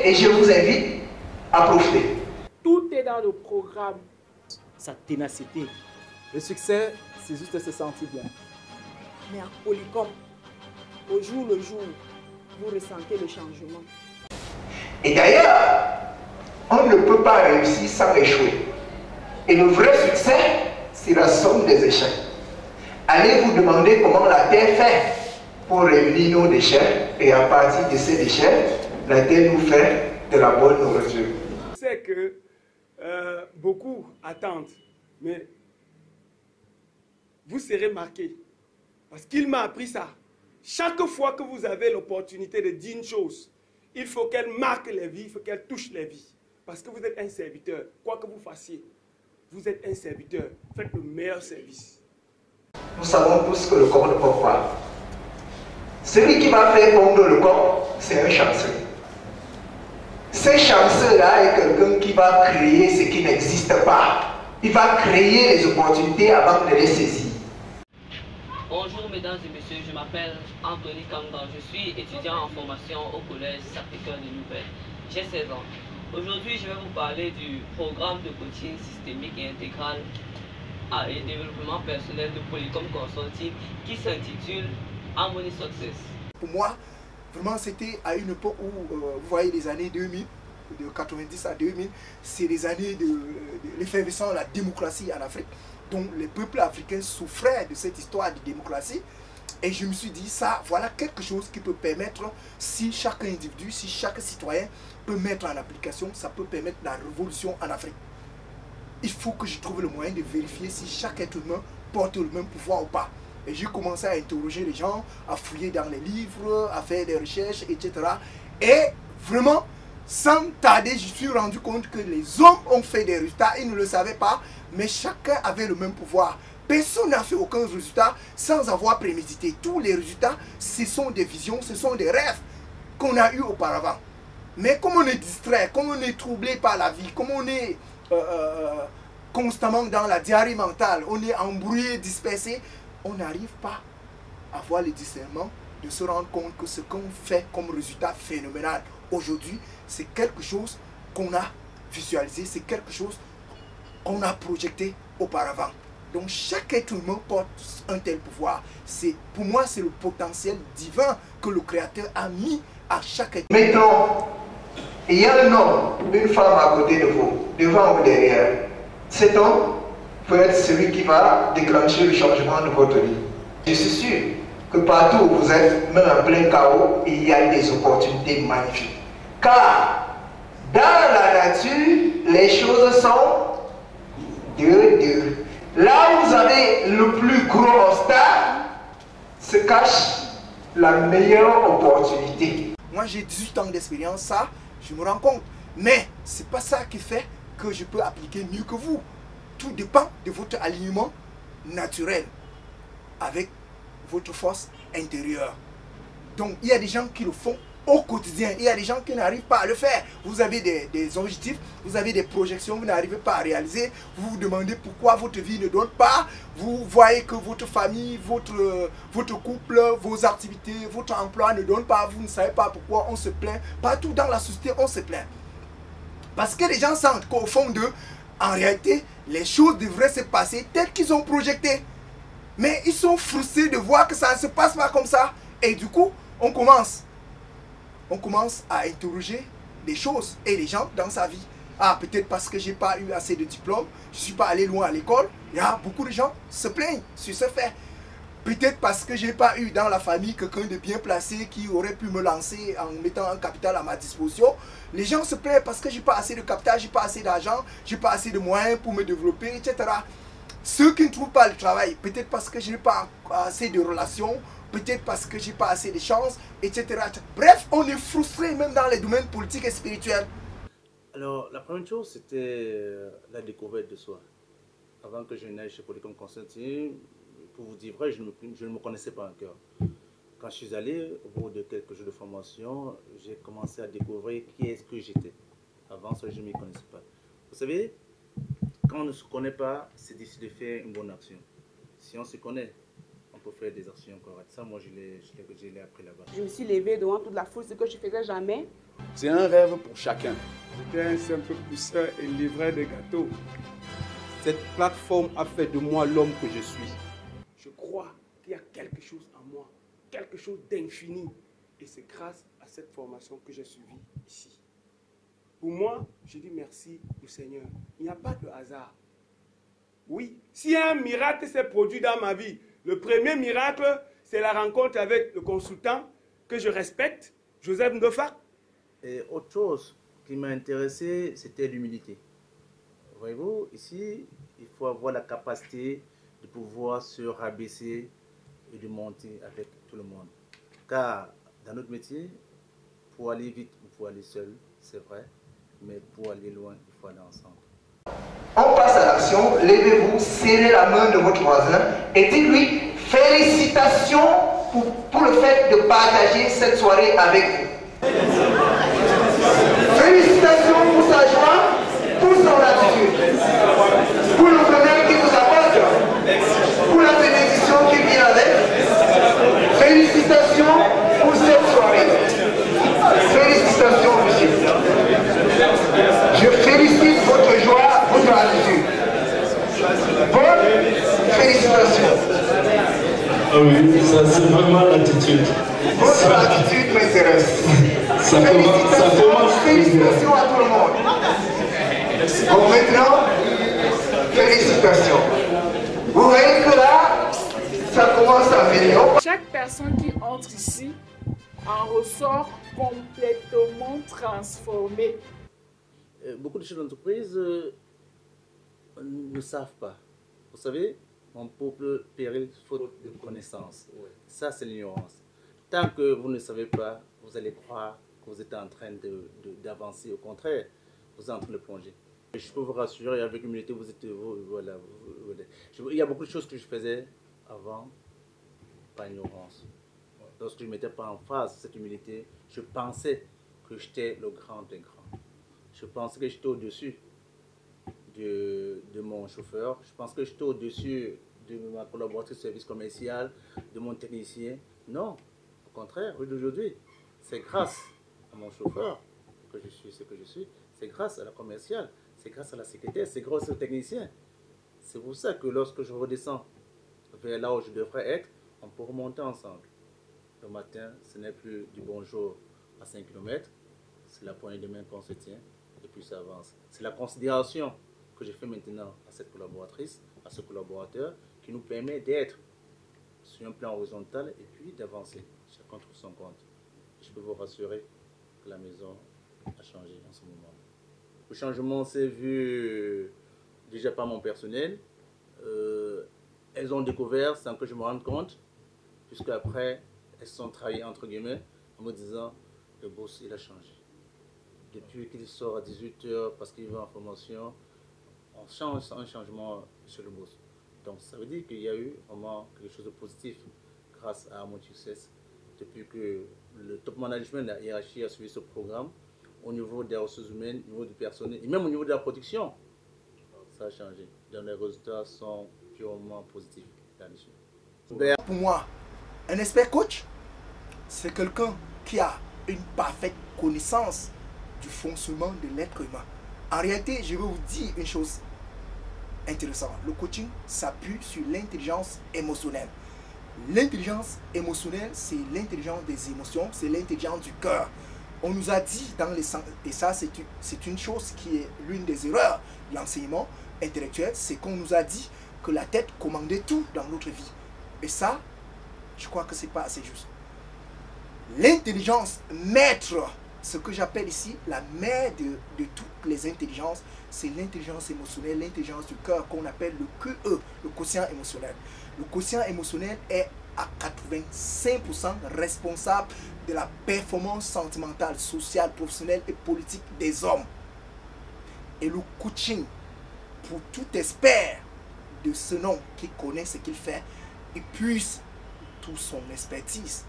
et je vous invite à profiter. Tout est dans le programme. Sa ténacité. Le succès, c'est juste se sentir bien. Mais en Polycom, au jour le jour, vous ressentez le changement. Et d'ailleurs, on ne peut pas réussir sans échouer. Et le vrai succès, c'est la somme des échecs. Allez vous demander comment la Terre fait pour réunir nos déchets et à partir de ces déchets, la Terre nous fait de la bonne nourriture. Je sais que beaucoup attendent, mais vous serez marqués. Parce qu'il m'a appris ça. Chaque fois que vous avez l'opportunité de dire une chose, il faut qu'elle marque les vies, il faut qu'elle touche les vies. Parce que vous êtes un serviteur. Quoi que vous fassiez, vous êtes un serviteur. Faites le meilleur service. Nous savons tous que le corps ne porte pas. Celui qui va faire pondre le corps, c'est un chanceux. Ce chanceux-là est quelqu'un qui va créer ce qui n'existe pas. Il va créer les opportunités avant de les saisir. Bonjour mesdames et messieurs, je m'appelle Anthony Kamdan, je suis étudiant en formation au collège Sacré-Cœur de Nouvelle. J'ai 16 ans. Aujourd'hui, je vais vous parler du programme de coaching systémique et intégral et développement personnel de Polycom Consulting qui s'intitule Harmony Success. Pour moi, vraiment c'était à une époque où, vous voyez les années 2000, de 90 à 2000, c'est les années de l'effervescence de la démocratie en Afrique. Donc les peuples africains souffraient de cette histoire de démocratie. Et je me suis dit, ça, voilà quelque chose qui peut permettre, si chaque individu, si chaque citoyen peut mettre en application, ça peut permettre la révolution en Afrique. Il faut que je trouve le moyen de vérifier si chaque être humain porte le même pouvoir ou pas. Et j'ai commencé à interroger les gens, à fouiller dans les livres, à faire des recherches, etc. Et vraiment, sans tarder, je suis rendu compte que les hommes ont fait des résultats, ils ne le savaient pas, mais chacun avait le même pouvoir. Personne n'a fait aucun résultat sans avoir prémédité. Tous les résultats, ce sont des visions, ce sont des rêves qu'on a eus auparavant. Mais comme on est distrait, comme on est troublé par la vie, comme on est constamment dans la diarrhée mentale, on est embrouillé, dispersé, on n'arrive pas à avoir le discernement de se rendre compte que ce qu'on fait comme résultat phénoménal aujourd'hui, c'est quelque chose qu'on a visualisé, c'est quelque chose qu'on a projeté auparavant. Donc chaque être humain porte un tel pouvoir. Pour moi, c'est le potentiel divin que le Créateur a mis à chaque être humain. Maintenant, il y a un homme, une femme à côté de vous, devant ou derrière. Cet homme peut être celui qui va déclencher le changement de votre vie. Je suis sûr que partout où vous êtes, même en plein chaos, il y a des opportunités magnifiques. Car dans la nature, les choses sont deux. Là où vous avez le plus gros obstacle, se cache la meilleure opportunité. Moi j'ai 18 ans d'expérience, ça, je me rends compte. Mais c'est pas ça qui fait que je peux appliquer mieux que vous. Tout dépend de votre alignement naturel avec votre force intérieure. Donc il y a des gens qui le font au quotidien, il y a des gens qui n'arrivent pas à le faire. Vous avez des objectifs, vous avez des projections, vous n'arrivez pas à réaliser. Vous vous demandez pourquoi votre vie ne donne pas. Vous voyez que votre famille, votre couple, vos activités, votre emploi ne donnent pas. Vous ne savez pas pourquoi on se plaint. Partout dans la société, on se plaint. Parce que les gens sentent qu'au fond d'eux, en réalité, les choses devraient se passer telles qu'ils ont projeté. Mais ils sont frustrés de voir que ça ne se passe pas comme ça. Et du coup, on commence à interroger des choses et les gens dans sa vie. Ah, peut-être parce que je n'ai pas eu assez de diplômes, je ne suis pas allé loin à l'école. Il y a beaucoup de gens qui se plaignent sur ce fait. Peut-être parce que je n'ai pas eu dans la famille quelqu'un de bien placé qui aurait pu me lancer en mettant un capital à ma disposition. Les gens se plaignent parce que je n'ai pas assez de capital, je n'ai pas assez d'argent, je n'ai pas assez de moyens pour me développer, etc. Ceux qui ne trouvent pas le travail, peut-être parce que je n'ai pas assez de relations, peut-être parce que je n'ai pas assez de chances, etc. Bref, on est frustré même dans les domaines politiques et spirituels. Alors, la première chose, c'était la découverte de soi. Avant que je n'aille chez Polycom Consulting, pour vous dire vrai, je ne me connaissais pas encore. Quand je suis allé, au bout de quelques jours de formation, j'ai commencé à découvrir qui est-ce que j'étais. Avant ça, je ne m'y connaissais pas. Vous savez, quand on ne se connaît pas, c'est difficile de faire une bonne action. Si on se connaît, on on peut faire des actions correctes. Ça, moi, je l'ai appris là-bas. Je me suis levée devant toute la foule, ce que je ne faisais jamais. C'est un rêve pour chacun. J'étais un simple pousseur et livrait des gâteaux. Cette plateforme a fait de moi l'homme que je suis. Je crois qu'il y a quelque chose en moi, quelque chose d'infini. Et c'est grâce à cette formation que j'ai suivie ici. Pour moi, je dis merci au Seigneur. Il n'y a pas de hasard. Oui, si un miracle s'est produit dans ma vie, le premier miracle, c'est la rencontre avec le consultant que je respecte, Joseph Ndofa. Et autre chose qui m'a intéressé, c'était l'humilité. Voyez-vous, ici, il faut avoir la capacité de pouvoir se rabaisser et de monter avec tout le monde. Car dans notre métier, pour aller vite ou pour aller seul, c'est vrai, mais pour aller loin, il faut aller ensemble. On passe à l'action, levez-vous, serrez la main de votre voisin et dites-lui félicitations pour le fait de partager cette soirée avec vous. Félicitations pour sa joie, pour son attitude, pour le bonheur qu'il vous apporte, pour la bénédiction qui vient avec. Félicitations pour cette soirée. Félicitations, monsieur. Je félicite votre joie, votre attitude. Bonne félicitations. Ah oui, ça c'est vraiment l'attitude. Votre attitude m'intéresse. Ça félicitations à tout le monde. Bon, maintenant, félicitations. Vous voyez que là, ça commence à venir. Chaque personne qui entre ici en ressort complètement transformée. Beaucoup de chefs d'entreprise ne savent pas. Vous savez, mon peuple périt faute de connaissances. Ça, c'est l'ignorance. Tant que vous ne savez pas, vous allez croire que vous êtes en train d'avancer. Au contraire, vous êtes en train de plonger. Je peux vous rassurer, avec humilité, vous êtes... Voilà. Il y a beaucoup de choses que je faisais avant, par ignorance. Lorsque je ne mettais pas en face cette humilité, je pensais que j'étais le grand des grands. Je pensais que j'étais au-dessus de mon chauffeur. Je pensais que j'étais au-dessus de ma collaboratrice de service commercial, de mon technicien. Non, au contraire, aujourd'hui, c'est grâce à mon chauffeur que je suis ce que je suis. C'est grâce à la commerciale, c'est grâce à la secrétaire, c'est grâce au technicien. C'est pour ça que lorsque je redescends vers là où je devrais être, on peut remonter ensemble. Le matin, ce n'est plus du bonjour à 5 km, c'est la poignée de main qu'on se tient et puis ça avance. C'est la considération que je fais maintenant à cette collaboratrice, à ce collaborateur, qui nous permet d'être sur un plan horizontal et puis d'avancer. Chacun trouve son compte. Je peux vous rassurer que la maison a changé en ce moment. Le changement s'est vu déjà par mon personnel. Elles ont découvert sans que je me rende compte, puisque après elles se sont trahies entre guillemets en me disant le boss il a changé. Depuis qu'il sort à 18 h parce qu'il va en formation, on change un changement sur le boss. Donc ça veut dire qu'il y a eu vraiment quelque chose de positif grâce à mon succès depuis que le top management, la hiérarchie a suivi ce programme au niveau des ressources humaines, au niveau du personnel et même au niveau de la production. Ça a changé. Donc les résultats sont purement positifs là-dessus. Pour moi, un expert coach, c'est quelqu'un qui a une parfaite connaissance du fonctionnement de l'être humain. En réalité, je vais vous dire une chose intéressante. Le coaching s'appuie sur l'intelligence émotionnelle. L'intelligence émotionnelle, c'est l'intelligence des émotions, c'est l'intelligence du cœur. On nous a dit dans les centres, et ça c'est une chose qui est l'une des erreurs de l'enseignement intellectuel, c'est qu'on nous a dit que la tête commandait tout dans notre vie. Et ça, je crois que c'est pas assez juste. L'intelligence maître, ce que j'appelle ici la mère de toutes les intelligences, c'est l'intelligence émotionnelle, l'intelligence du cœur qu'on appelle le QE, le quotient émotionnel. Le quotient émotionnel est à 85% responsable de la performance sentimentale, sociale, professionnelle et politique des hommes. Et le coaching, pour tout expert de ce nom qui connaît ce qu'il fait, il puise toute son expertise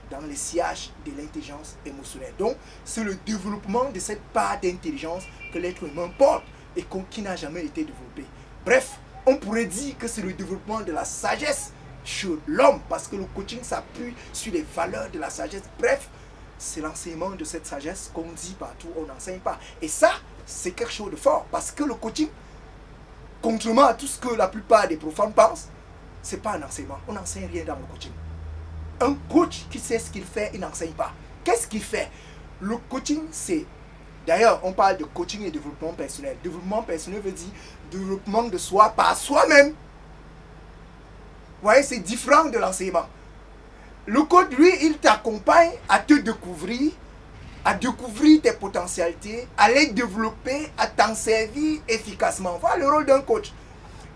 dans les sillages de l'intelligence émotionnelle. Donc, c'est le développement de cette part d'intelligence que l'être humain porte et qui n'a jamais été développée. Bref, on pourrait dire que c'est le développement de la sagesse sur l'homme, parce que le coaching s'appuie sur les valeurs de la sagesse. Bref, c'est l'enseignement de cette sagesse qu'on dit partout, on n'enseigne pas. Et ça, c'est quelque chose de fort, parce que le coaching, contrairement à tout ce que la plupart des profanes pensent, c'est pas un enseignement. On n'enseigne rien dans le coaching. Un coach qui sait ce qu'il fait, il n'enseigne pas. Qu'est-ce qu'il fait? Le coaching, c'est... D'ailleurs, on parle de coaching et développement personnel. Développement personnel veut dire développement de soi par soi-même. Vous voyez, c'est différent de l'enseignement. Le coach, lui, il t'accompagne à te découvrir, à découvrir tes potentialités, à les développer, à t'en servir efficacement. Voilà le rôle d'un coach.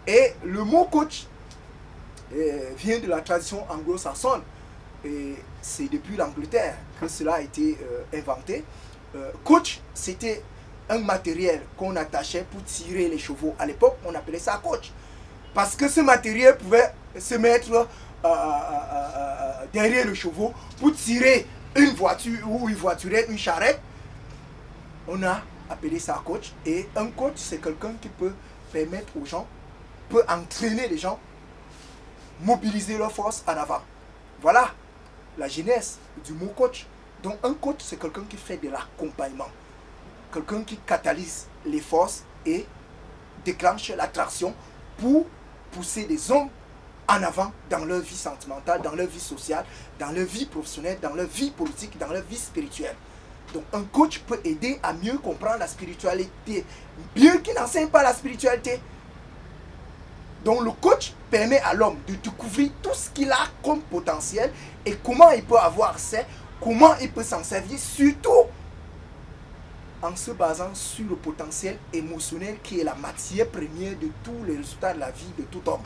Et le mot coach vient de la tradition anglo-saxonne. Et c'est depuis l'Angleterre que cela a été inventé. Coach, c'était un matériel qu'on attachait pour tirer les chevaux. À l'époque, on appelait ça coach. Parce que ce matériel pouvait se mettre derrière le chevaux pour tirer une voiture ou une voiturette, une charrette. On a appelé ça coach. Et un coach, c'est quelqu'un qui peut permettre aux gens, peut entraîner les gens, mobiliser leur force en avant. Voilà la genèse du mot coach. Donc un coach, c'est quelqu'un qui fait de l'accompagnement. Quelqu'un qui catalyse les forces et déclenche l'attraction pour pousser des hommes en avant dans leur vie sentimentale, dans leur vie sociale, dans leur vie professionnelle, dans leur vie politique, dans leur vie spirituelle. Donc un coach peut aider à mieux comprendre la spiritualité, bien qu'il n'enseigne pas la spiritualité. Donc le coach permet à l'homme de découvrir tout ce qu'il a comme potentiel et comment il peut avoir accès, comment il peut s'en servir, surtout en se basant sur le potentiel émotionnel qui est la matière première de tous les résultats de la vie de tout homme.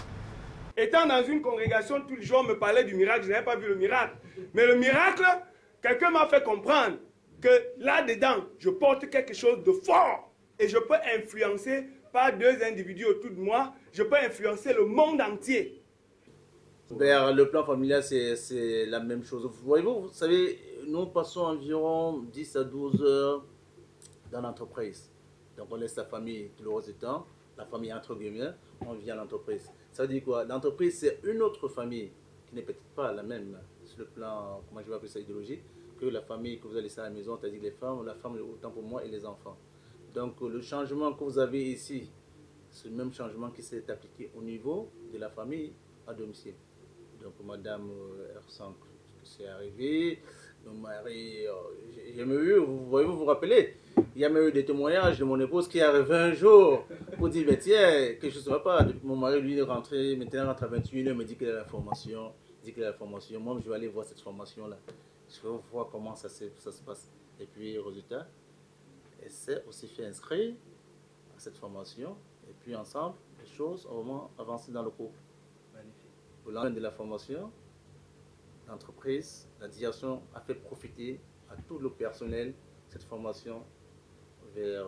Étant dans une congrégation, tous les jours on me parlait du miracle, je n'avais pas vu le miracle. Mais le miracle, quelqu'un m'a fait comprendre que là-dedans, je porte quelque chose de fort et je peux influencer par deux individus autour de moi, je peux influencer le monde entier. Vers le plan familial, c'est la même chose. Voyez-vous, vous savez, nous passons environ 10 à 12 heures dans l'entreprise. Donc on laisse la famille tout le reste du temps, la famille entre guillemets, on vient à l'entreprise. Ça veut dire quoi? L'entreprise, c'est une autre famille qui n'est peut-être pas la même sur le plan, comment je vais appeler ça, idéologique, que la famille que vous allez laisser à la maison, c'est-à-dire les femmes, la femme autant pour moi et les enfants. Donc le changement que vous avez ici, c'est le même changement qui s'est appliqué au niveau de la famille à domicile. Donc madame ressent que c'est arrivé, mon mari, j'ai même eu, vous vous rappelez, il y a même eu des témoignages de mon épouse qui est arrivé un jour pour dire, ben, tiens, quelque chose ne va pas. Mon mari, lui, est rentré, maintenant rentre à 21h, me dit qu'il a la formation, moi je vais aller voir cette formation-là. Je vais voir comment ça se passe. Et puis, résultat, elle s'est aussi fait inscrire à cette formation. Et puis, ensemble, les choses ont vraiment avancé dans le couple. Magnifique. Au lendemain de la formation, l'entreprise, la direction a fait profiter à tout le personnel cette formation vers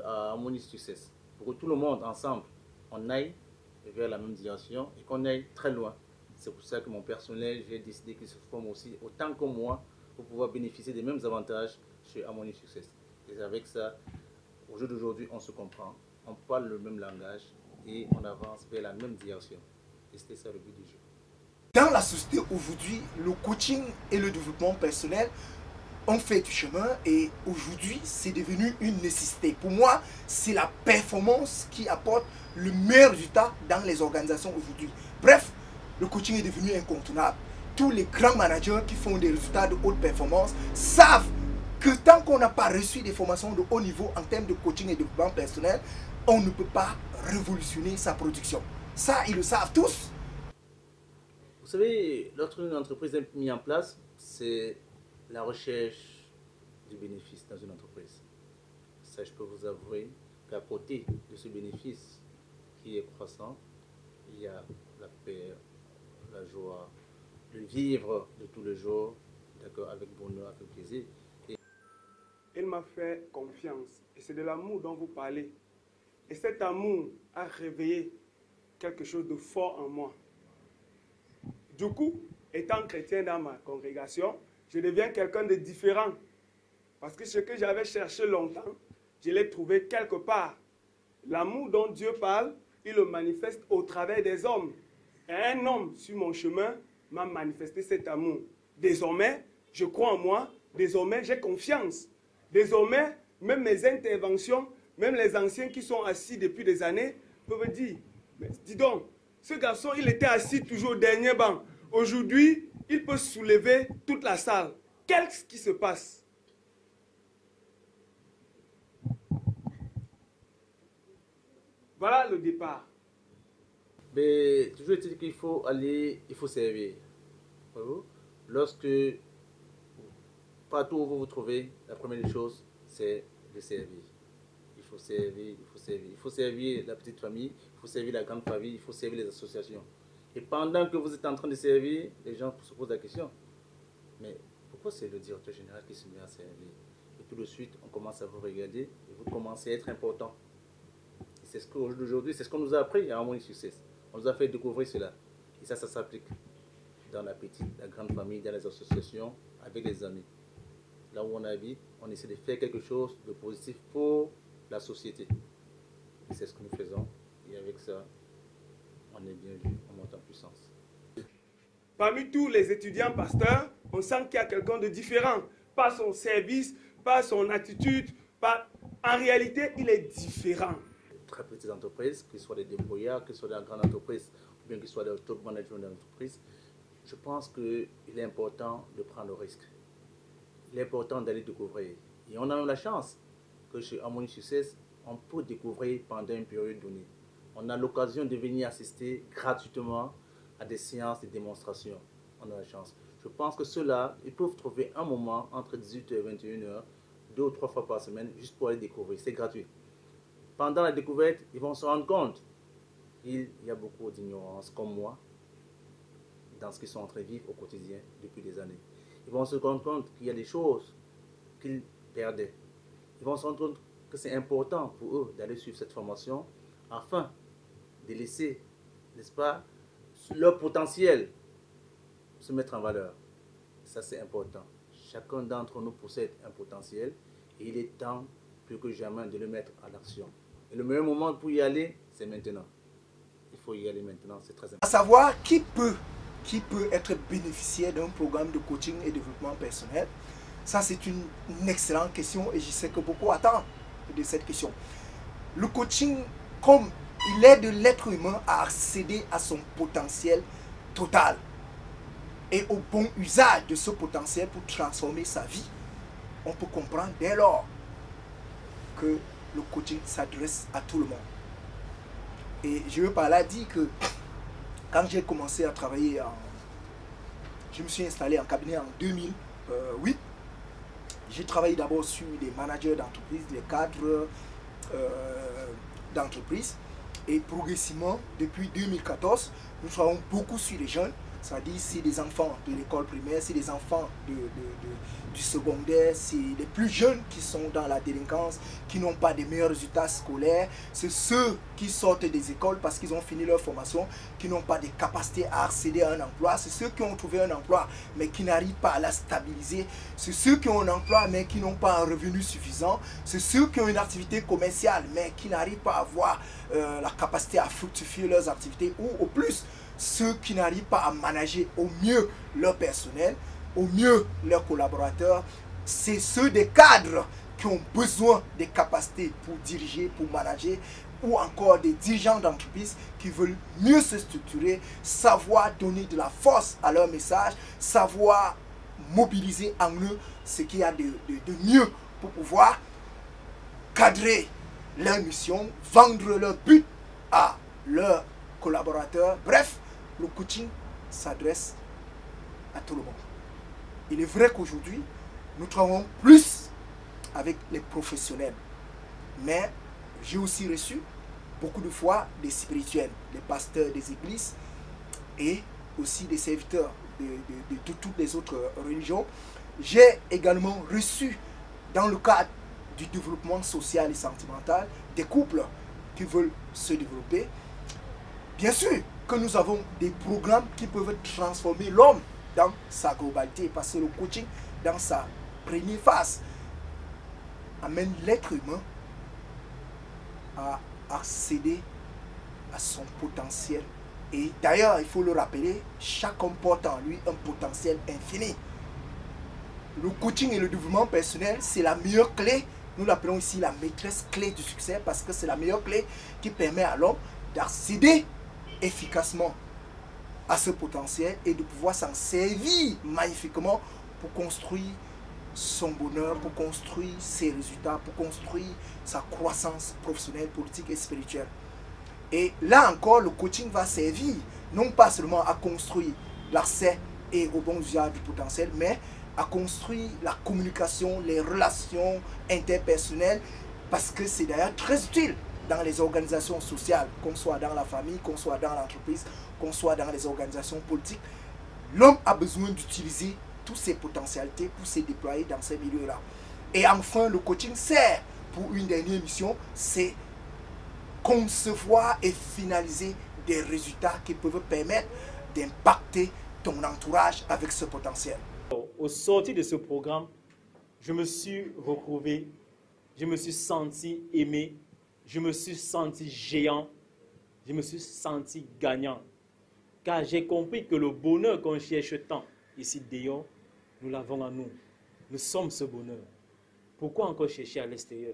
Harmony Success. Pour que tout le monde, ensemble, on aille vers la même direction et qu'on aille très loin. C'est pour ça que mon personnel, j'ai décidé qu'il se forme aussi autant que moi pour pouvoir bénéficier des mêmes avantages chez Harmony Success. Et avec ça, au jour d'aujourd'hui, on se comprend, on parle le même langage et on avance vers la même direction. Et c'était ça le but du jeu. Dans la société aujourd'hui, le coaching et le développement personnel ont fait du chemin et aujourd'hui, c'est devenu une nécessité. Pour moi, c'est la performance qui apporte le meilleur résultat dans les organisations aujourd'hui. Bref, le coaching est devenu incontournable. Tous les grands managers qui font des résultats de haute performance savent que tant qu'on n'a pas reçu des formations de haut niveau en termes de coaching et de développement personnel, on ne peut pas révolutionner sa production. Ça, ils le savent tous. Vous savez, l'autre entreprise a mis en place, c'est la recherche du bénéfice dans une entreprise. Ça, je peux vous avouer qu'à côté de ce bénéfice qui est croissant, il y a la paix, la joie, le vivre de tous les jours, d'accord, avec bonheur, avec plaisir. Il m'a fait confiance et c'est de l'amour dont vous parlez. Et cet amour a réveillé quelque chose de fort en moi. Du coup, étant chrétien dans ma congrégation, je deviens quelqu'un de différent. Parce que ce que j'avais cherché longtemps, je l'ai trouvé quelque part. L'amour dont Dieu parle, il le manifeste au travers des hommes. Et un homme sur mon chemin m'a manifesté cet amour. Désormais, je crois en moi. Désormais, j'ai confiance. Désormais, même mes interventions, même les anciens qui sont assis depuis des années peuvent dire, mais dis donc, ce garçon, il était assis toujours au dernier banc. Aujourd'hui, il peut soulever toute la salle. Qu'est-ce qui se passe? Voilà le départ. Mais toujours est-il qu'il faut aller, il faut servir. Lorsque, partout où vous vous trouvez, la première des choses, c'est de servir. Il faut servir, il faut servir. Il faut servir la petite famille, il faut servir la grande famille, il faut servir les associations. Et pendant que vous êtes en train de servir, les gens se posent la question. Mais pourquoi c'est le directeur général qui se met à servir? Et tout de suite, on commence à vous regarder et vous commencez à être important. C'est ce qu'aujourd'hui, c'est ce qu'on nous a appris à Harmonie Success. On nous a fait découvrir cela. Et ça s'applique dans la petite, la grande famille, dans les associations, avec les amis. Là où on habite, on essaie de faire quelque chose de positif pour la société. Et c'est ce que nous faisons. Et avec ça, on est bien vu, on monte en puissance. Parmi tous les étudiants pasteurs, on sent qu'il y a quelqu'un de différent. Pas son service, pas son attitude, pas... En réalité, il est différent. Très petites entreprises, que ce soit des débrouillards, que ce soit des grandes entreprises, ou bien que ce soit des top management d'entreprise, je pense qu'il est important de prendre le risque. Il est important d'aller découvrir. Et on a même la chance que chez Harmonie Success, on peut découvrir pendant une période donnée. On a l'occasion de venir assister gratuitement à des séances de démonstration. On a la chance. Je pense que ceux-là, ils peuvent trouver un moment entre 18h et 21h, 2 ou 3 fois par semaine, juste pour aller découvrir. C'est gratuit. Pendant la découverte, ils vont se rendre compte qu'il y a beaucoup d'ignorance, comme moi, dans ce qu'ils sont en train de vivre au quotidien depuis des années. Ils vont se rendre compte qu'il y a des choses qu'ils perdaient. Ils vont se rendre compte que c'est important pour eux d'aller suivre cette formation afin de laisser, n'est-ce pas, leur potentiel se mettre en valeur. Ça, c'est important. Chacun d'entre nous possède un potentiel et il est temps, plus que jamais, de le mettre en action. Et le meilleur moment pour y aller, c'est maintenant. Il faut y aller maintenant, c'est très important. À savoir, qui peut être bénéficiaire d'un programme de coaching et développement personnel? Ça, c'est une excellente question et je sais que beaucoup attendent de cette question. Le coaching, comme il aide l'être humain à accéder à son potentiel total et au bon usage de ce potentiel pour transformer sa vie, on peut comprendre dès lors que le coaching s'adresse à tout le monde. Et je veux par là dire que quand j'ai commencé à travailler, je me suis installé en cabinet en 2008. J'ai travaillé d'abord sur les managers d'entreprise, les cadres d'entreprise. Et progressivement, depuis 2014, nous travaillons beaucoup sur les jeunes. C'est-à-dire, c'est des enfants de l'école primaire, c'est des enfants du secondaire, c'est les plus jeunes qui sont dans la délinquance, qui n'ont pas de meilleurs résultats scolaires. C'est ceux qui sortent des écoles parce qu'ils ont fini leur formation, qui n'ont pas de capacité à accéder à un emploi. C'est ceux qui ont trouvé un emploi, mais qui n'arrivent pas à la stabiliser. C'est ceux qui ont un emploi, mais qui n'ont pas un revenu suffisant. C'est ceux qui ont une activité commerciale, mais qui n'arrivent pas à avoir la capacité à fructifier leurs activités, ou au plus, ceux qui n'arrivent pas à manager au mieux leur personnel, au mieux leurs collaborateurs. C'est ceux des cadres qui ont besoin des capacités pour diriger, pour manager, ou encore des dirigeants d'entreprise qui veulent mieux se structurer, savoir donner de la force à leur message, savoir mobiliser en eux ce qu'il y a de mieux pour pouvoir cadrer leur mission, vendre leur but à leurs collaborateurs. Bref, le coaching s'adresse à tout le monde. Il est vrai qu'aujourd'hui, nous travaillons plus avec les professionnels. Mais j'ai aussi reçu beaucoup de fois des spirituels, des pasteurs des églises et aussi des serviteurs de toutes les autres religions. J'ai également reçu, dans le cadre du développement social et sentimental, des couples qui veulent se développer. Bien sûr que nous avons des programmes qui peuvent transformer l'homme dans sa globalité, parce que le coaching, dans sa première phase, amène l'être humain à accéder à son potentiel Et d'ailleurs, il faut le rappeler, chaque homme porte en lui un potentiel infini. Le coaching et le développement personnel, c'est la meilleure clé. Nous l'appelons ici la maîtresse clé du succès parce que c'est la meilleure clé qui permet à l'homme d'accéder efficacement à ce potentiel et de pouvoir s'en servir magnifiquement pour construire son bonheur, pour construire ses résultats, pour construire sa croissance professionnelle, politique et spirituelle. Et là encore, le coaching va servir non pas seulement à construire l'accès et au bon usage du potentiel, mais à construire la communication, les relations interpersonnelles, parce que c'est d'ailleurs très utile dans les organisations sociales, qu'on soit dans la famille, qu'on soit dans l'entreprise, qu'on soit dans les organisations politiques. L'homme a besoin d'utiliser toutes ses potentialités pour se déployer dans ces milieux-là. Et enfin, le coaching sert pour une dernière mission, c'est concevoir et finaliser des résultats qui peuvent permettre d'impacter ton entourage avec ce potentiel. Au sortir de ce programme, je me suis retrouvé, je me suis senti aimé, je me suis senti géant, je me suis senti gagnant. Car j'ai compris que le bonheur qu'on cherche tant ici dehors, nous l'avons en nous. Nous sommes ce bonheur. Pourquoi encore chercher à l'extérieur?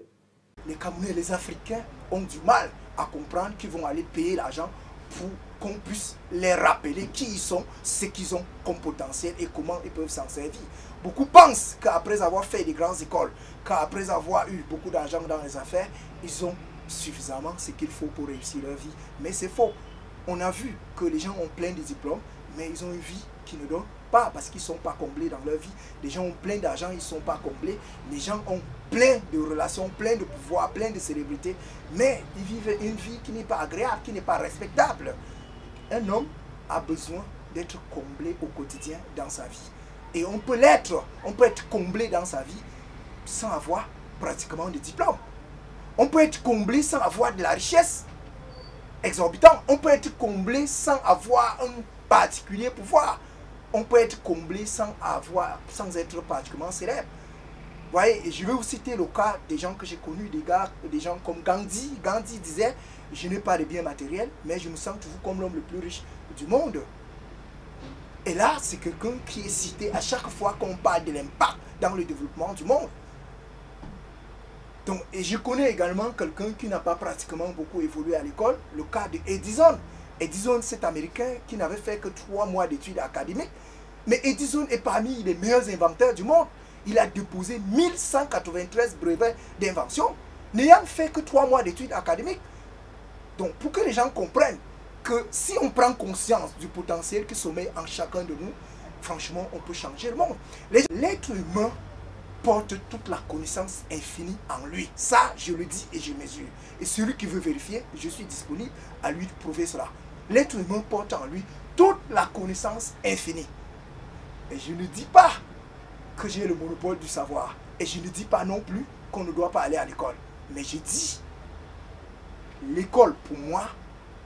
Les Camerounais et les Africains ont du mal à comprendre qu'ils vont aller payer l'argent pour qu'on puisse les rappeler qui ils sont, ce qu'ils ont comme potentiel et comment ils peuvent s'en servir. Beaucoup pensent qu'après avoir fait des grandes écoles, qu'après avoir eu beaucoup d'argent dans les affaires, ils ont suffisamment ce qu'il faut pour réussir leur vie. Mais c'est faux. On a vu que les gens ont plein de diplômes, mais ils ont une vie qui ne donne pas parce qu'ils ne sont pas comblés dans leur vie. Les gens ont plein d'argent, ils ne sont pas comblés. Les gens ont plein de relations, plein de pouvoirs, plein de célébrités, mais ils vivent une vie qui n'est pas agréable, qui n'est pas respectable. Un homme a besoin d'être comblé au quotidien dans sa vie. Et on peut l'être, on peut être comblé dans sa vie sans avoir pratiquement de diplôme. On peut être comblé sans avoir de la richesse exorbitante. On peut être comblé sans avoir un particulier pouvoir. On peut être comblé sans être particulièrement célèbre. Vous voyez, et je vais vous citer le cas des gens que j'ai connus, des gens comme Gandhi. Gandhi disait, je n'ai pas de biens matériels, mais je me sens toujours comme l'homme le plus riche du monde. Et là, c'est quelqu'un qui est cité à chaque fois qu'on parle de l'impact dans le développement du monde. Donc, et je connais également quelqu'un qui n'a pas pratiquement beaucoup évolué à l'école, le cas de Edison. Edison, c'est américain qui n'avait fait que 3 mois d'études académiques. Mais Edison est parmi les meilleurs inventeurs du monde. Il a déposé 1193 brevets d'invention, n'ayant fait que 3 mois d'études académiques. Donc, pour que les gens comprennent que si on prend conscience du potentiel qui sommeille en chacun de nous, franchement, on peut changer le monde. L'être humain porte toute la connaissance infinie en lui. Ça, je le dis et je mesure. Et celui qui veut vérifier, je suis disponible à lui prouver cela. L'être humain porte en lui toute la connaissance infinie. Et je ne dis pas que j'ai le monopole du savoir. Et je ne dis pas non plus qu'on ne doit pas aller à l'école. Mais je dis, l'école pour moi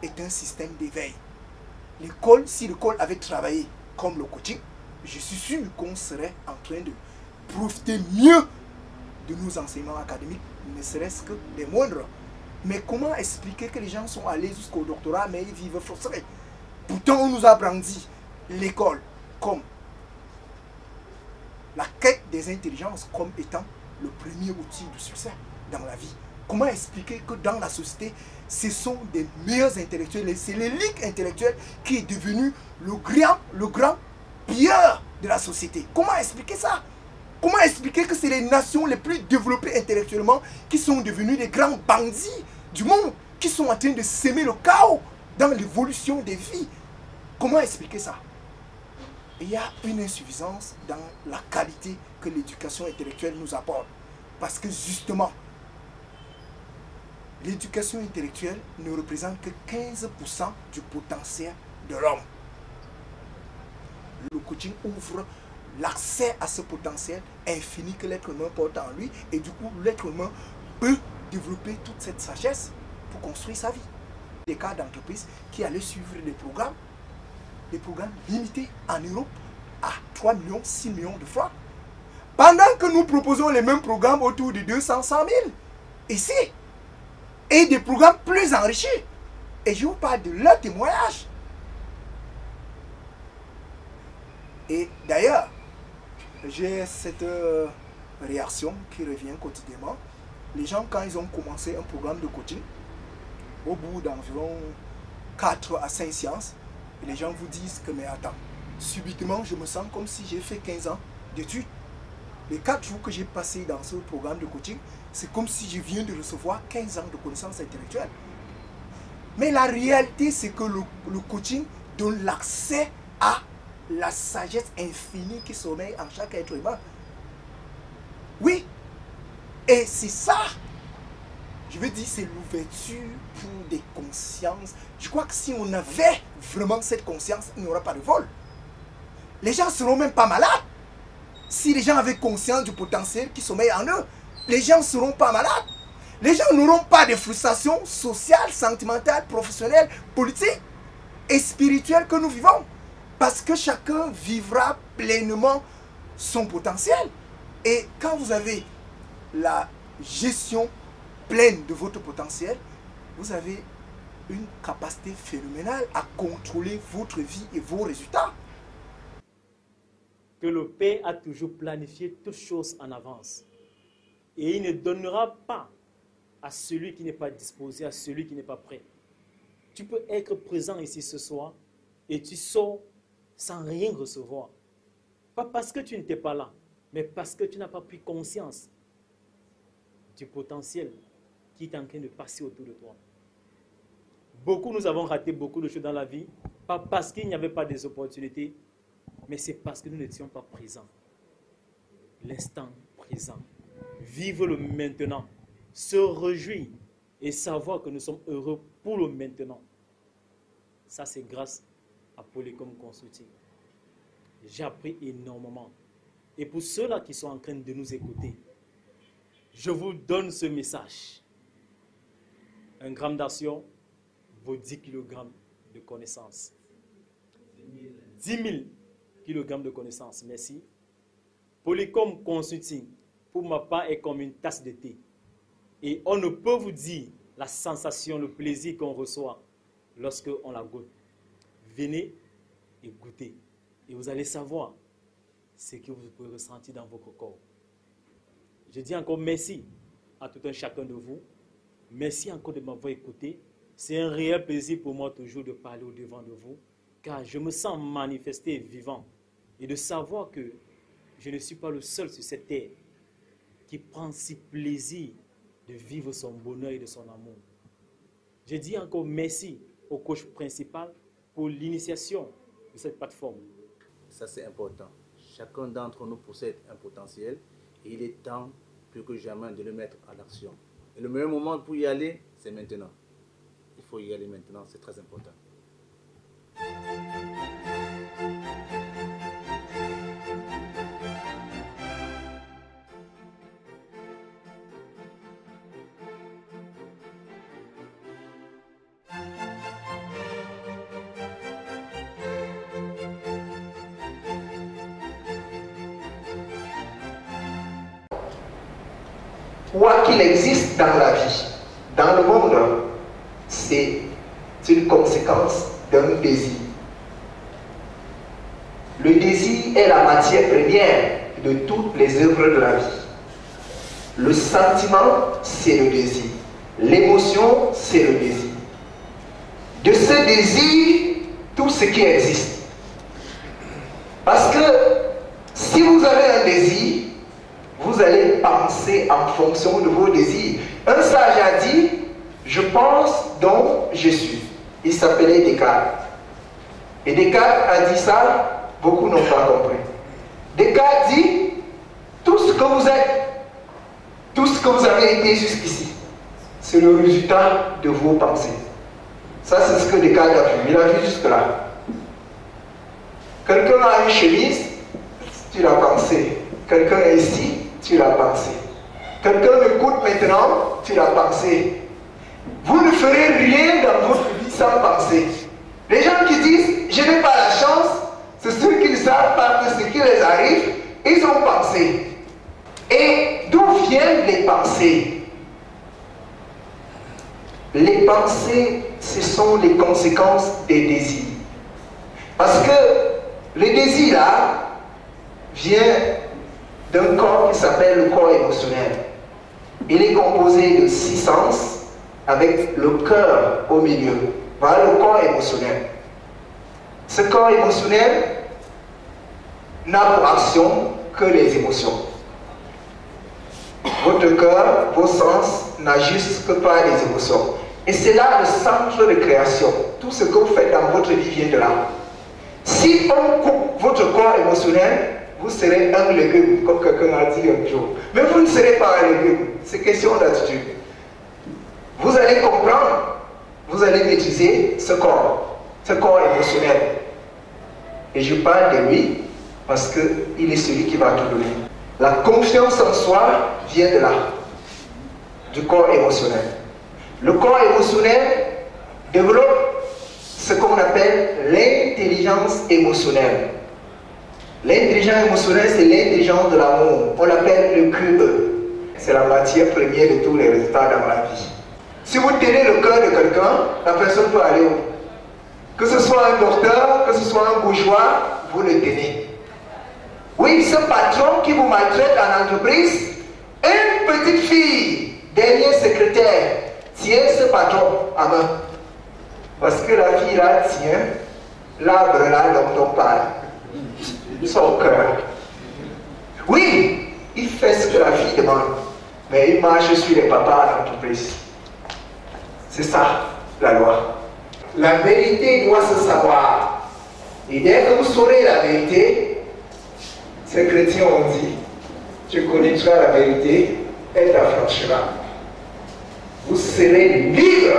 est un système d'éveil. L'école, si l'école avait travaillé comme le coaching, je suis sûr qu'on serait en train de profiter mieux de nos enseignements académiques, ne serait-ce que des moindres. Mais comment expliquer que les gens sont allés jusqu'au doctorat, mais ils vivent frustrés? Pourtant, on nous a brandi l'école comme la quête des intelligences comme étant le premier outil du succès dans la vie. Comment expliquer que dans la société, ce sont des meilleurs intellectuels, c'est l'élite intellectuelle qui est devenue le grand pilleur de la société? Comment expliquer ça? Comment expliquer que c'est les nations les plus développées intellectuellement qui sont devenues les grands bandits du monde, qui sont en train de s'aimer le chaos dans l'évolution des vies? Comment expliquer ça? Il y a une insuffisance dans la qualité que l'éducation intellectuelle nous apporte. Parce que justement, l'éducation intellectuelle ne représente que 15% du potentiel de l'homme. Le coaching ouvre l'accès à ce potentiel infini que l'être humain porte en lui, et du coup l'être humain peut développer toute cette sagesse pour construire sa vie. Des cas d'entreprises qui allaient suivre des programmes limités en Europe à 3 millions, 6 millions de francs, pendant que nous proposons les mêmes programmes autour de 200, 100 000 ici, et des programmes plus enrichis. Et je vous parle de leur témoignage. Et d'ailleurs, j'ai cette réaction qui revient quotidiennement. Les gens, quand ils ont commencé un programme de coaching, au bout d'environ 4 à 5 séances, les gens vous disent que mais attends, subitement je me sens comme si j'ai fait 15 ans d'études. Les 4 jours que j'ai passés dans ce programme de coaching, c'est comme si je viens de recevoir 15 ans de connaissances intellectuelles. Mais la réalité, c'est que le coaching donne l'accès à la sagesse infinie qui sommeille en chaque être humain. Oui, et c'est ça, je veux dire, c'est l'ouverture pour des consciences. Je crois que si on avait vraiment cette conscience, il n'y aura pas de vol. Les gens ne seront même pas malades. Si les gens avaient conscience du potentiel qui sommeille en eux, les gens ne seront pas malades. Les gens n'auront pas de frustration sociale, sentimentale, professionnelle, politique et spirituelle que nous vivons. Parce que chacun vivra pleinement son potentiel. Et quand vous avez la gestion pleine de votre potentiel, vous avez une capacité phénoménale à contrôler votre vie et vos résultats. Que le Père a toujours planifié toutes choses en avance. Et il ne donnera pas à celui qui n'est pas disposé, à celui qui n'est pas prêt. Tu peux être présent ici ce soir et tu sors sans rien recevoir. Pas parce que tu n'étais pas là, mais parce que tu n'as pas pris conscience du potentiel qui est en train de passer autour de toi. Beaucoup, nous avons raté beaucoup de choses dans la vie, pas parce qu'il n'y avait pas des opportunités, mais c'est parce que nous n'étions pas présents. L'instant présent. Vivre le maintenant. Se réjouir et savoir que nous sommes heureux pour le maintenant. Ça, c'est grâce à Polycom Consulting. J'ai appris énormément. Et pour ceux-là qui sont en train de nous écouter, je vous donne ce message. 1 gramme d'action vaut 10 kg de connaissances. 10 000 kg de connaissances. Merci. Polycom Consulting, pour ma part, est comme une tasse de thé. Et on ne peut vous dire la sensation, le plaisir qu'on reçoit lorsque on la goûte. Venez et goûtez. Et vous allez savoir ce que vous pouvez ressentir dans votre corps. Je dis encore merci à tout un chacun de vous. Merci encore de m'avoir écouté. C'est un réel plaisir pour moi toujours de parler au-devant de vous, car je me sens manifesté vivant et de savoir que je ne suis pas le seul sur cette terre qui prend si plaisir de vivre son bonheur et de son amour. Je dis encore merci au coach principal pour l'initiation de cette plateforme. Ça, c'est important. Chacun d'entre nous possède un potentiel et il est temps plus que jamais de le mettre à l'action. Et le meilleur moment pour y aller, c'est maintenant. Il faut y aller maintenant, c'est très important. Quoi qu'il existe dans la vie, dans le monde, c'est une conséquence d'un désir. Le désir est la matière première de toutes les œuvres de la vie. Le sentiment, c'est le désir. L'émotion, c'est le désir. De ce désir, tout ce qui existe. Parce que si vous avez un désir, vous allez penser en fonction de vos désirs. Un sage a dit, je pense donc je suis. Il s'appelait Descartes. Et Descartes a dit ça, beaucoup n'ont pas compris. Descartes dit, tout ce que vous êtes, tout ce que vous avez été jusqu'ici, c'est le résultat de vos pensées. Ça, c'est ce que Descartes a vu. Il a vu jusque-là. Quelqu'un a une chemise, tu l'as pensé. Quelqu'un est ici, tu l'as pensé. Quelqu'un m'écoute maintenant, tu l'as pensé. Vous ne ferez rien dans votre vie sans penser. Les gens qui disent, je n'ai pas la chance, c'est ceux qui ne savent pas que ce qui les arrive, ils ont pensé. Et d'où viennent les pensées? Les pensées, ce sont les conséquences des désirs. Parce que les désirs là, vient d'un corps qui s'appelle le corps émotionnel. Il est composé de 6 sens avec le cœur au milieu. Voilà le corps émotionnel. Ce corps émotionnel n'a pour action que les émotions. Votre cœur, vos sens n'agissent que par les émotions. Et c'est là le centre de création. Tout ce que vous faites dans votre vie vient de là. Si on coupe votre corps émotionnel, vous serez un légume, comme quelqu'un a dit un jour. Mais vous ne serez pas un légume. C'est question d'attitude. Vous allez comprendre, vous allez maîtriser ce corps émotionnel. Et je parle de lui parce qu'il est celui qui va tout donner. La confiance en soi vient de là, du corps émotionnel. Le corps émotionnel développe ce qu'on appelle l'intelligence émotionnelle. L'intelligence émotionnelle, c'est l'intelligence de l'amour. On l'appelle le QE. C'est la matière première de tous les résultats dans la vie. Si vous tenez le cœur de quelqu'un, la personne peut aller où? Que ce soit un docteur, que ce soit un bourgeois, vous le tenez. Oui, ce patron qui vous maltraite en entreprise, une petite fille, dernier secrétaire, tient ce patron à main. Parce que la fille là tient l'arbre là dont on parle. Son cœur. Oui, il fait ce que la fille demande, mais il marche sur les papas à l'entreprise. C'est ça, la loi. La vérité doit se savoir. Et dès que vous saurez la vérité, ces chrétiens ont dit, tu connaîtras la vérité, elle t'affranchira. Vous serez libre.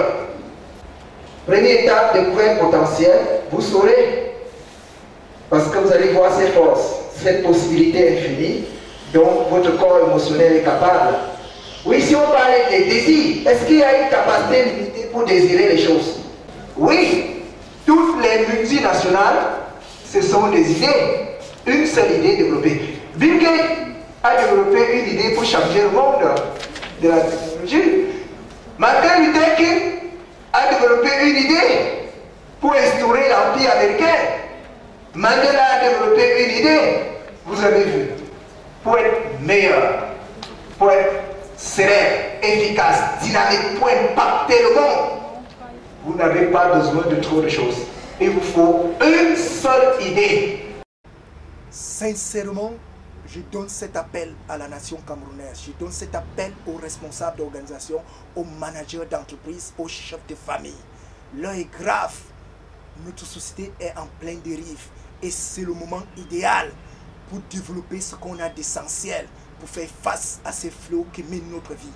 Première étape, découverte potentielle, vous saurez. Parce que vous allez voir ces forces, cette possibilité infinie dont votre corps émotionnel est capable. Oui, si on parlait des désirs, est-ce qu'il y a une capacité limitée pour désirer les choses? Oui, toutes les multinationales, ce sont des idées. Une seule idée développée. Bill Gates a développé une idée pour changer le monde de la technologie. Martin Luther King a développé une idée pour instaurer l'Empire américain. Mandela a développé une idée, vous avez vu, pour être meilleur, pour être serein, efficace, dynamique, pour impacter le monde. Vous n'avez pas besoin de trop de choses. Il vous faut une seule idée. Sincèrement, je donne cet appel à la nation camerounaise. Je donne cet appel aux responsables d'organisation, aux managers d'entreprise, aux chefs de famille. L'heure est grave. Notre société est en pleine dérive. Et c'est le moment idéal pour développer ce qu'on a d'essentiel, pour faire face à ces fléaux qui minent notre vie.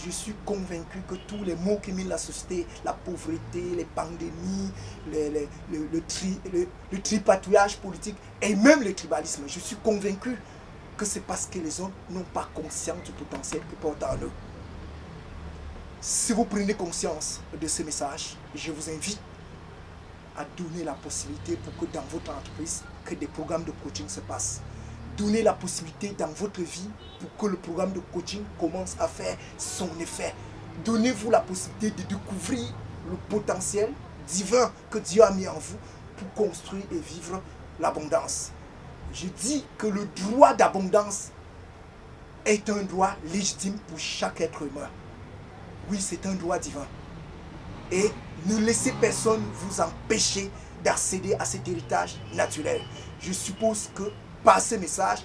Je suis convaincu que tous les maux qui minent la société, la pauvreté, les pandémies, le tripatouillage politique et même le tribalisme, je suis convaincu que c'est parce que les hommes n'ont pas conscience du potentiel qu'ils portent en eux. Si vous prenez conscience de ce message, je vous invite à donner la possibilité pour que dans votre entreprise, que des programmes de coaching se passent. Donnez la possibilité dans votre vie pour que le programme de coaching commence à faire son effet. Donnez-vous la possibilité de découvrir le potentiel divin que Dieu a mis en vous pour construire et vivre l'abondance. Je dis que le droit d'abondance est un droit légitime pour chaque être humain. Oui, c'est un droit divin. Et ne laissez personne vous empêcher d'accéder à cet héritage naturel. Je suppose que par ce message,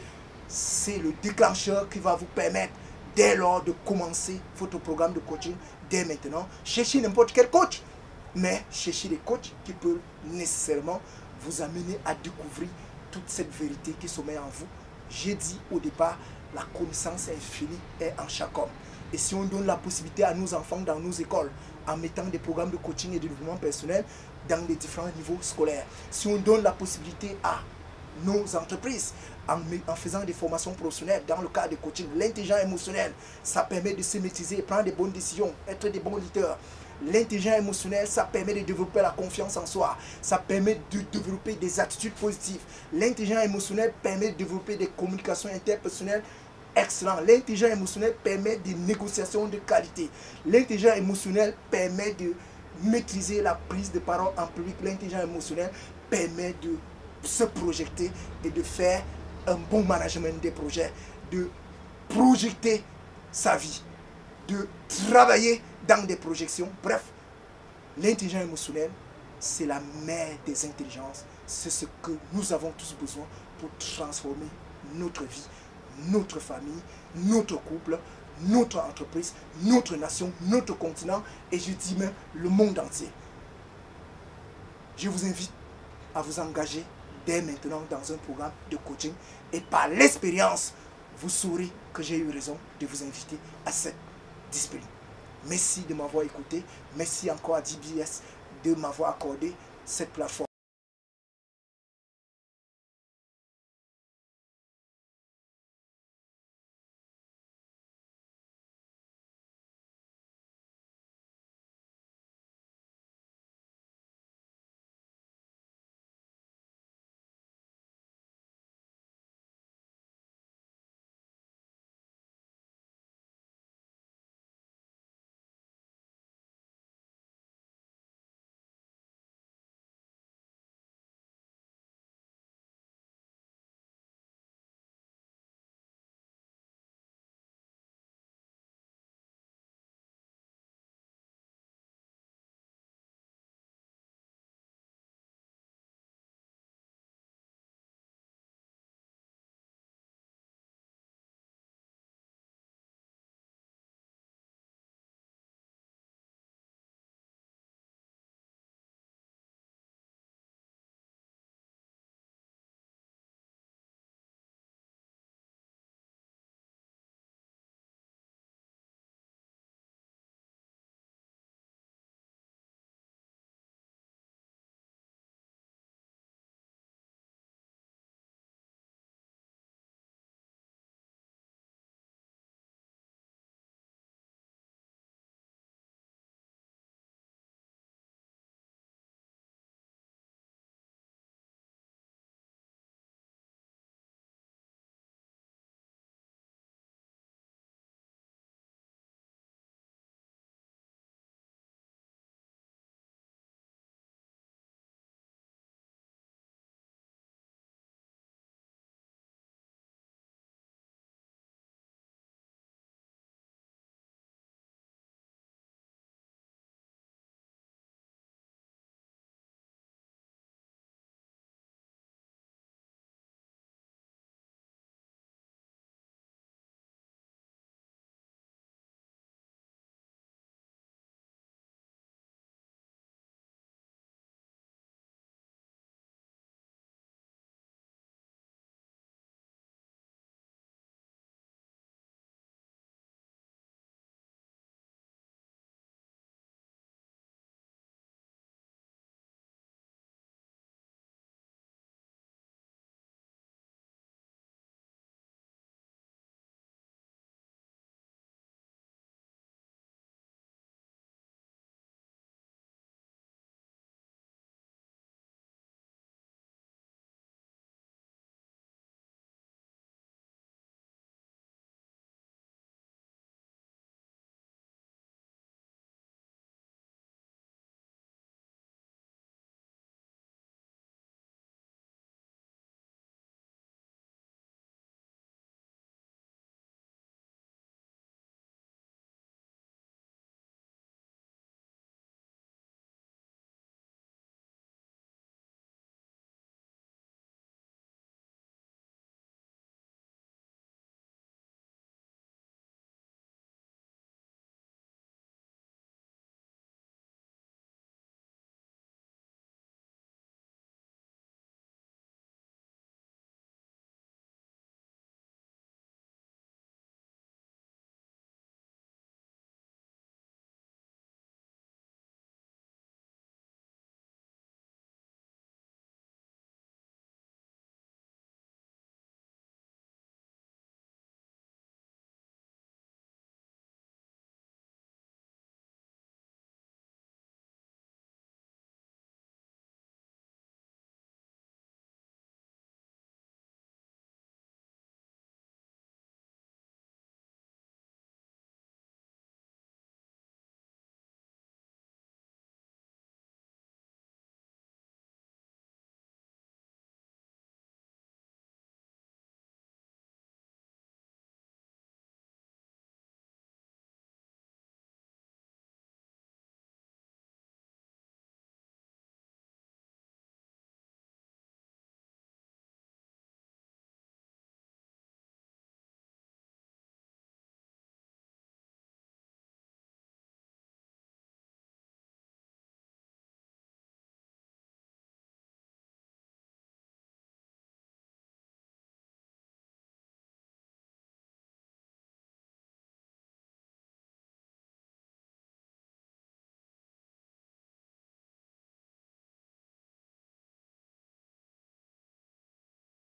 c'est le déclencheur qui va vous permettre dès lors de commencer votre programme de coaching dès maintenant. Cherchez n'importe quel coach, mais cherchez des coachs qui peuvent nécessairement vous amener à découvrir toute cette vérité qui sommeille en vous. J'ai dit au départ, la connaissance infinie est en chaque homme. Et si on donne la possibilité à nos enfants dans nos écoles, en mettant des programmes de coaching et de développement personnel dans les différents niveaux scolaires, si on donne la possibilité à nos entreprises, en faisant des formations professionnelles dans le cadre de coaching, l'intelligence émotionnelle, ça permet de se maîtriser, prendre des bonnes décisions, être des bons leaders. L'intelligence émotionnelle, ça permet de développer la confiance en soi, ça permet de développer des attitudes positives. L'intelligence émotionnelle permet de développer des communications interpersonnelles excellentes. L'intelligence émotionnelle permet des négociations de qualité. L'intelligence émotionnelle permet de maîtriser la prise de parole en public. L'intelligence émotionnelle permet de se projeter et de faire un bon management des projets, de projeter sa vie, de travailler dans des projections. Bref, l'intelligence émotionnelle, c'est la mère des intelligences. C'est ce que nous avons tous besoin pour transformer notre vie, notre famille, notre couple, notre entreprise, notre nation, notre continent et je dis même le monde entier. Je vous invite à vous engager dès maintenant dans un programme de coaching et par l'expérience, vous saurez que j'ai eu raison de vous inviter à cette discipline. Merci de m'avoir écouté. Merci encore à DBS de m'avoir accordé cette plateforme.